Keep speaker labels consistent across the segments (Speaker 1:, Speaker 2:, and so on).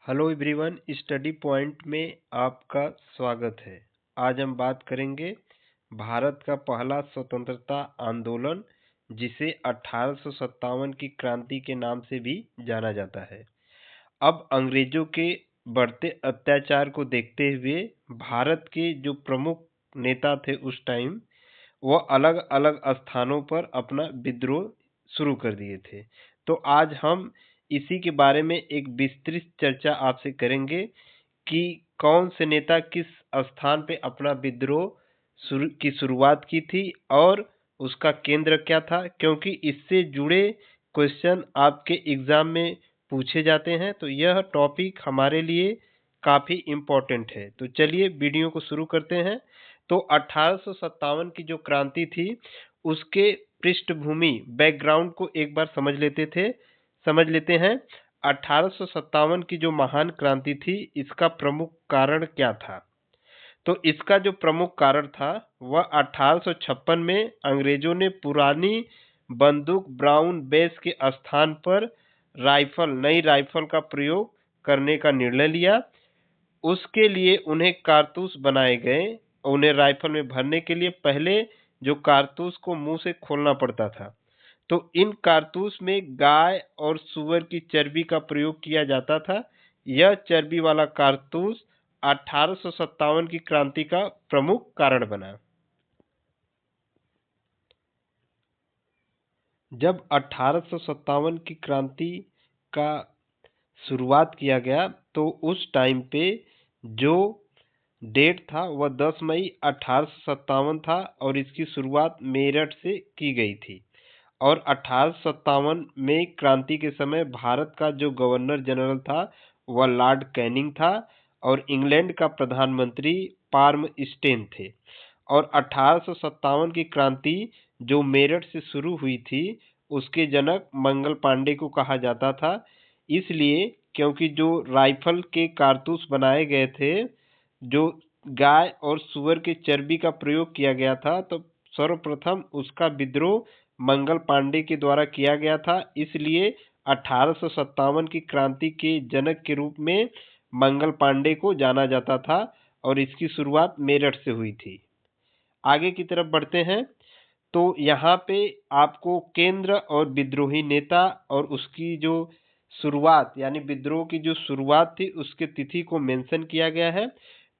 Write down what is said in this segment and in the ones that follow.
Speaker 1: Hello everyone, study point में आपका स्वागत है। आज हम बात करेंगे भारत का पहला स्वतंत्रता आंदोलन, जिसे 1857 की क्रांति के नाम से भी जाना जाता है। अब अंग्रेजों के बढ़ते अत्याचार को देखते हुए भारत के जो प्रमुख नेता थे उस टाइम, वह अलग अलग स्थानों पर अपना विद्रोह शुरू कर दिए थे। तो आज हम इसी के बारे में एक विस्तृत चर्चा आपसे करेंगे कि कौन से नेता किस स्थान पे अपना विद्रोह की शुरुआत की थी और उसका केंद्र क्या था, क्योंकि इससे जुड़े क्वेश्चन आपके एग्जाम में पूछे जाते हैं। तो यह टॉपिक हमारे लिए काफ़ी इम्पोर्टेंट है। तो चलिए वीडियो को शुरू करते हैं। तो 1857 की जो क्रांति थी उसके पृष्ठभूमि बैकग्राउंड को एक बार समझ लेते हैं। 1857 की जो महान क्रांति थी, इसका प्रमुख कारण क्या था? तो इसका जो प्रमुख कारण था वह 1856 में अंग्रेजों ने पुरानी बंदूक ब्राउन बेस के स्थान पर नई राइफल का प्रयोग करने का निर्णय लिया। उसके लिए उन्हें कारतूस बनाए गए। उन्हें राइफल में भरने के लिए पहले जो कारतूस को मुंह से खोलना पड़ता था, तो इन कारतूस में गाय और सूअर की चर्बी का प्रयोग किया जाता था। यह चर्बी वाला कारतूस 1857 की क्रांति का प्रमुख कारण बना। जब 1857 की क्रांति का शुरुआत किया गया तो उस टाइम पे जो डेट था वह 10 मई 1857 था और इसकी शुरुआत मेरठ से की गई थी। और 1857 में क्रांति के समय भारत का जो गवर्नर जनरल था वह लॉर्ड कैनिंग था और इंग्लैंड का प्रधानमंत्री पाल्मस्टोन थे। और 1857 की क्रांति जो मेरठ से शुरू हुई थी उसके जनक मंगल पांडे को कहा जाता था, इसलिए क्योंकि जो राइफल के कारतूस बनाए गए थे, जो गाय और सूअर के चर्बी का प्रयोग किया गया था, तो सर्वप्रथम उसका विद्रोह मंगल पांडे के द्वारा किया गया था। इसलिए 1857 की क्रांति के जनक के रूप में मंगल पांडे को जाना जाता था और इसकी शुरुआत मेरठ से हुई थी। आगे की तरफ बढ़ते हैं। तो यहाँ पे आपको केंद्र और विद्रोही नेता और उसकी जो शुरुआत यानी विद्रोह की जो शुरुआत थी उसके तिथि को मेंशन किया गया है।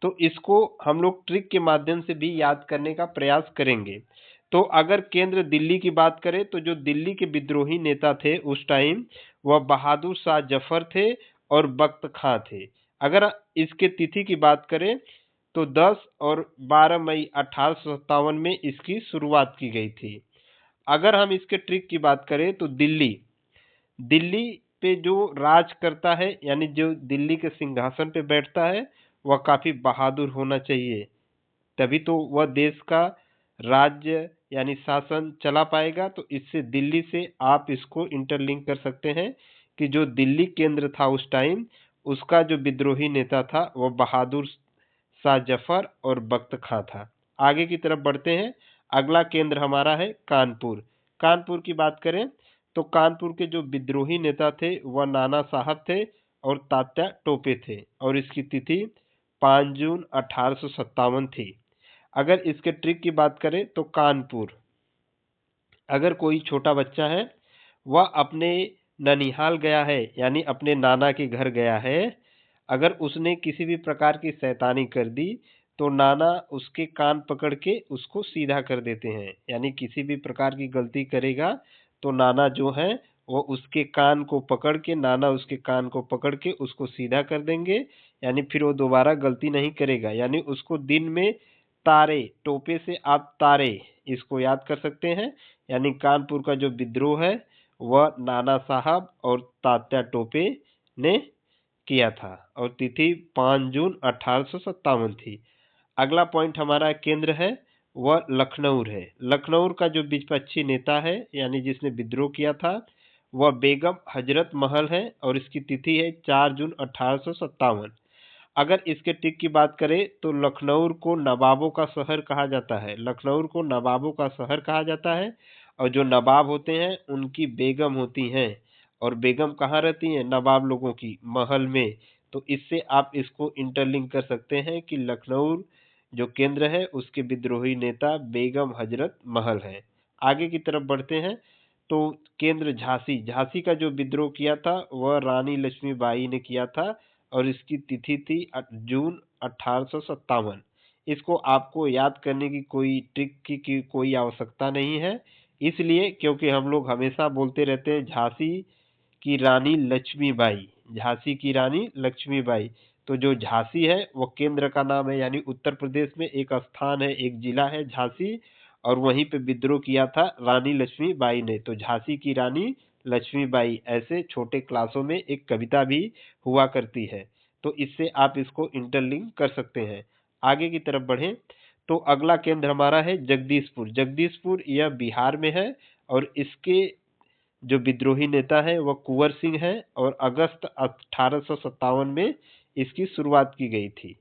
Speaker 1: तो इसको हम लोग ट्रिक के माध्यम से भी याद करने का प्रयास करेंगे। तो अगर केंद्र दिल्ली की बात करें तो जो दिल्ली के विद्रोही नेता थे उस टाइम वह बहादुर शाह जफर थे और बख्त खां थे। अगर इसके तिथि की बात करें तो 10 और 12 मई 1857 में इसकी शुरुआत की गई थी। अगर हम इसके ट्रिक की बात करें तो दिल्ली दिल्ली पे जो राज करता है यानी जो दिल्ली के सिंहासन पे बैठता है वह काफ़ी बहादुर होना चाहिए, तभी तो वह देश का राज्य यानी शासन चला पाएगा। तो इससे दिल्ली से आप इसको इंटरलिंक कर सकते हैं कि जो दिल्ली केंद्र था उस टाइम, उसका जो विद्रोही नेता था वह बहादुर शाह जफर और बख्त खां था। आगे की तरफ बढ़ते हैं। अगला केंद्र हमारा है कानपुर। कानपुर की बात करें तो कानपुर के जो विद्रोही नेता थे वह नाना साहब थे और तात्या टोपे थे और इसकी तिथि 5 जून 1857 थी। अगर इसके ट्रिक की बात करें तो कानपुर, अगर कोई छोटा बच्चा है वह अपने ननिहाल गया है यानी अपने नाना के घर गया है, अगर उसने किसी भी प्रकार की शैतानी कर दी तो नाना उसके कान पकड़ के उसको सीधा कर देते हैं। यानी किसी भी प्रकार की गलती करेगा तो नाना जो है वो उसके कान को पकड़ के उसके कान को पकड़ के उसको सीधा कर देंगे। यानी फिर वो दोबारा गलती नहीं करेगा। यानी उसको दिन में तारे, टोपे से आप तारे, इसको याद कर सकते हैं। यानी कानपुर का जो विद्रोह है वह नाना साहब और तात्या टोपे ने किया था और तिथि 5 जून 1857 थी। अगला पॉइंट हमारा केंद्र है वह लखनऊ है। लखनऊ का जो विपक्षी नेता है यानी जिसने विद्रोह किया था वह बेगम हजरत महल है और इसकी तिथि है 4 जून 1857। अगर इसके टिक की बात करें तो लखनऊ को नवाबों का शहर कहा जाता है। लखनऊ को नवाबों का शहर कहा जाता है और जो नवाब होते हैं उनकी बेगम होती हैं। और बेगम कहाँ रहती हैं? नवाब लोगों की महल में। तो इससे आप इसको इंटरलिंक कर सकते हैं कि लखनऊ जो केंद्र है उसके विद्रोही नेता बेगम हजरत महल है। आगे की तरफ बढ़ते हैं तो केंद्र झांसी, झांसी का जो विद्रोह किया था वह रानी लक्ष्मीबाई ने किया था और इसकी तिथि थी जून 1857। इसको आपको याद करने की कोई ट्रिक की कोई आवश्यकता नहीं है, इसलिए क्योंकि हम लोग हमेशा बोलते रहते हैं झांसी की रानी लक्ष्मीबाई, झांसी की रानी लक्ष्मीबाई। तो जो झांसी है वो केंद्र का नाम है, यानी उत्तर प्रदेश में एक स्थान है, एक जिला है झांसी, और वहीं पे विद्रोह किया था रानी लक्ष्मीबाई ने। तो झांसी की रानी लक्ष्मीबाई ऐसे छोटे क्लासों में एक कविता भी हुआ करती है, तो इससे आप इसको इंटरलिंक कर सकते हैं। आगे की तरफ बढ़ें तो अगला केंद्र हमारा है जगदीशपुर। जगदीशपुर यह बिहार में है और इसके जो विद्रोही नेता है वह कुंवर सिंह है और अगस्त 1857 में इसकी शुरुआत की गई थी।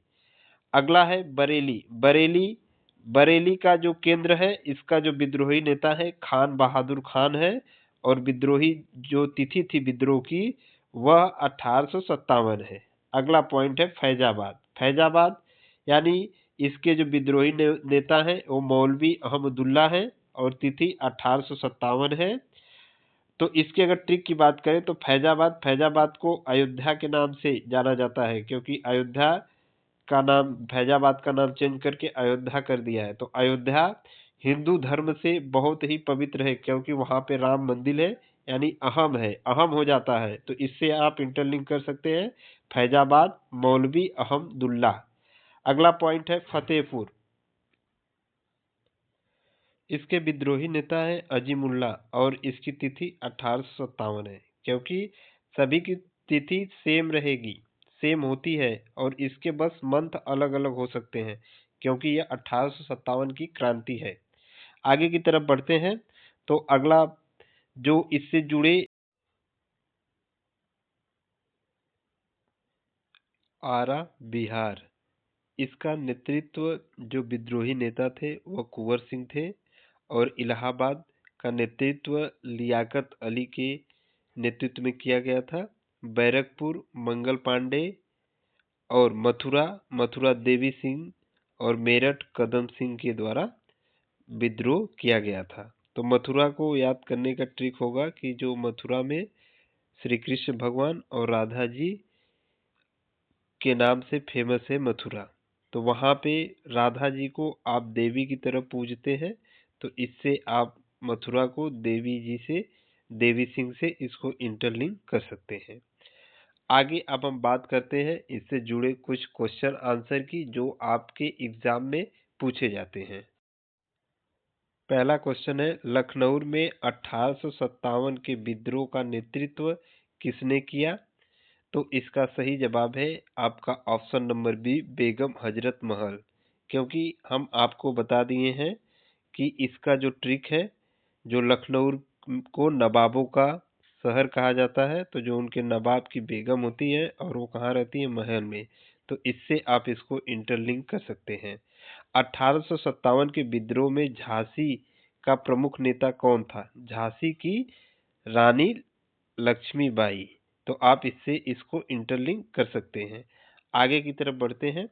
Speaker 1: अगला है बरेली। बरेली, बरेली का जो केंद्र है इसका जो विद्रोही नेता है खान बहादुर खान है और विद्रोही जो तिथि थी विद्रोह की वह 1857 है। अगला पॉइंट है फैजाबाद। फैजाबाद यानी इसके जो विद्रोही नेता है वो मौलवी अहमदुल्ला है और तिथि 1857 है। तो इसकी अगर ट्रिक की बात करें तो फैजाबाद, फैजाबाद को अयोध्या के नाम से जाना जाता है, क्योंकि अयोध्या का नाम फैजाबाद का नाम चेंज करके अयोध्या कर दिया है। तो अयोध्या हिंदू धर्म से बहुत ही पवित्र है, क्योंकि वहां पे राम मंदिर है, यानी अहम है, अहम हो जाता है। तो इससे आप इंटरलिंक कर सकते हैं फैजाबाद मौलवी अहमदुल्ला। अगला पॉइंट है फतेहपुर। इसके विद्रोही नेता है अजीमुल्ला और इसकी तिथि 1857 है, क्योंकि सभी की तिथि सेम रहेगी, सेम होती है, और इसके बस मंथ अलग अलग हो सकते हैं, क्योंकि यह 1857 की क्रांति है। आगे की तरफ बढ़ते हैं तो अगला जो इससे जुड़े आरा बिहार, इसका नेतृत्व जो विद्रोही नेता थे वह कुंवर सिंह थे और इलाहाबाद का नेतृत्व लियाकत अली के नेतृत्व में किया गया था। बैरकपुर मंगल पांडे और मथुरा मथुरा देवी सिंह और मेरठ कदम सिंह के द्वारा विद्रोह किया गया था। तो मथुरा को याद करने का ट्रिक होगा कि जो मथुरा में श्री कृष्ण भगवान और राधा जी के नाम से फेमस है मथुरा, तो वहाँ पे राधा जी को आप देवी की तरह पूजते हैं, तो इससे आप मथुरा को देवी जी से, देवी सिंह से इसको इंटरलिंक कर सकते हैं। आगे अब हम बात करते हैं इससे जुड़े कुछ क्वेश्चन आंसर की जो आपके एग्जाम में पूछे जाते हैं। पहला क्वेश्चन है लखनऊ में 1857 के विद्रोह का नेतृत्व किसने किया? तो इसका सही जवाब है आपका option number B, Begum Hazrat Mahal, क्योंकि हम आपको बता दिए हैं कि इसका जो ट्रिक है, जो लखनऊ को नवाबों का शहर कहा जाता है, तो जो उनके नवाब की बेगम होती है और वो कहाँ रहती है, महल में, तो इससे आप इसको इंटरलिंक कर सकते हैं। 1857 के विद्रोह में झांसी का प्रमुख नेता कौन था? झांसी की रानी लक्ष्मीबाई। तो आप इससे इसको इंटरलिंक कर सकते हैं। आगे की तरफ बढ़ते हैं।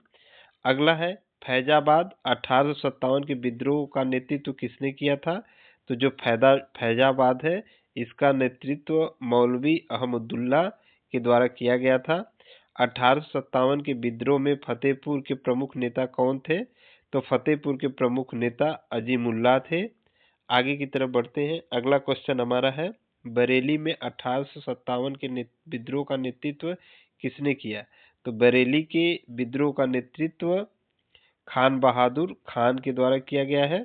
Speaker 1: अगला है फैजाबाद, 1857 के विद्रोह का नेतृत्व किसने किया था? तो जो फैजाबाद है इसका नेतृत्व मौलवी अहमदुल्ला के द्वारा किया गया था। 1857 के विद्रोह में फतेहपुर के प्रमुख नेता कौन थे? तो फतेहपुर के प्रमुख नेता अजीमुल्ला थे। आगे की तरफ बढ़ते हैं। अगला क्वेश्चन हमारा है बरेली में 1857 के विद्रोह का नेतृत्व किसने किया? तो बरेली के विद्रोह का नेतृत्व खान बहादुर खान के द्वारा किया गया है।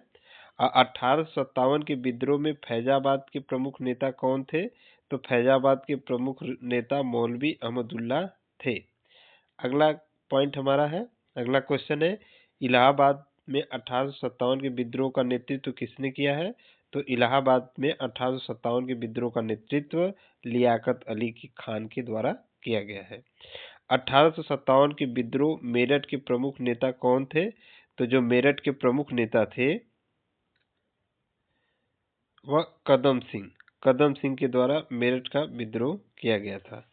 Speaker 1: 1857 के विद्रोह में फैजाबाद के प्रमुख नेता कौन थे? तो फैजाबाद के प्रमुख नेता मौलवी अहमदुल्ला थे। अगला पॉइंट हमारा है, अगला क्वेश्चन है इलाहाबाद में 1857 के विद्रोह का नेतृत्व किसने किया है? तो इलाहाबाद में 1857 के विद्रोह का नेतृत्व लियाकत अली की खान के द्वारा किया गया है। 1857 के विद्रोह मेरठ के प्रमुख नेता कौन थे? तो जो मेरठ के प्रमुख नेता थे वह कदम सिंह के द्वारा मेरठ का विद्रोह किया गया था।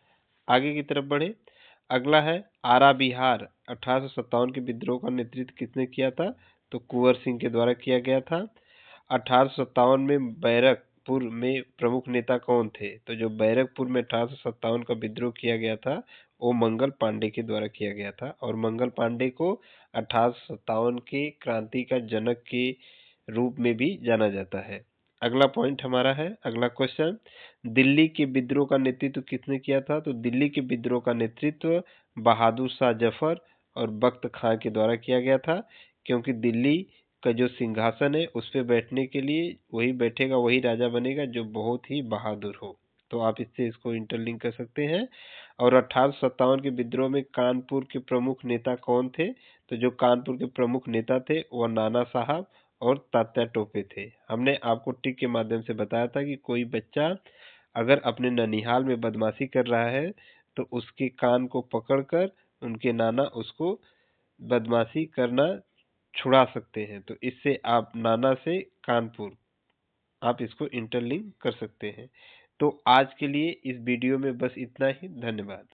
Speaker 1: आगे की तरफ बढ़े। अगला है आरा बिहार 1857 के विद्रोह का नेतृत्व किसने किया था? तो कुंवर सिंह के द्वारा किया गया था। 1857 में बैरकपुर में प्रमुख नेता कौन थे? तो जो बैरकपुर में 1857 का विद्रोह किया गया था वो मंगल पांडे के द्वारा किया गया था, और मंगल पांडे को 1857 के क्रांति का जनक के रूप में भी जाना जाता है। अगला पॉइंट हमारा है, अगला क्वेश्चन, दिल्ली के विद्रोह का नेतृत्व किसने किया था? तो दिल्ली के विद्रोह का नेतृत्व बहादुर शाह जफर और बख्त खां के द्वारा किया गया था, क्योंकि दिल्ली का जो सिंहासन है उस पर बैठने के लिए वही बैठेगा, वही राजा बनेगा जो बहुत ही बहादुर हो। तो आप इससे इसको इंटरलिंक कर सकते हैं। और 1857 के विद्रोह में कानपुर के प्रमुख नेता कौन थे? तो जो कानपुर के प्रमुख नेता थे वह नाना साहब और तात्या टोपे थे। हमने आपको टिक के माध्यम से बताया था कि कोई बच्चा अगर अपने ननिहाल में बदमाशी कर रहा है तो उसके कान को पकड़कर उनके नाना उसको बदमाशी करना छुड़ा सकते हैं। तो इससे आप नाना से कानपुर आप इसको इंटरलिंक कर सकते हैं। तो आज के लिए इस वीडियो में बस इतना ही। धन्यवाद।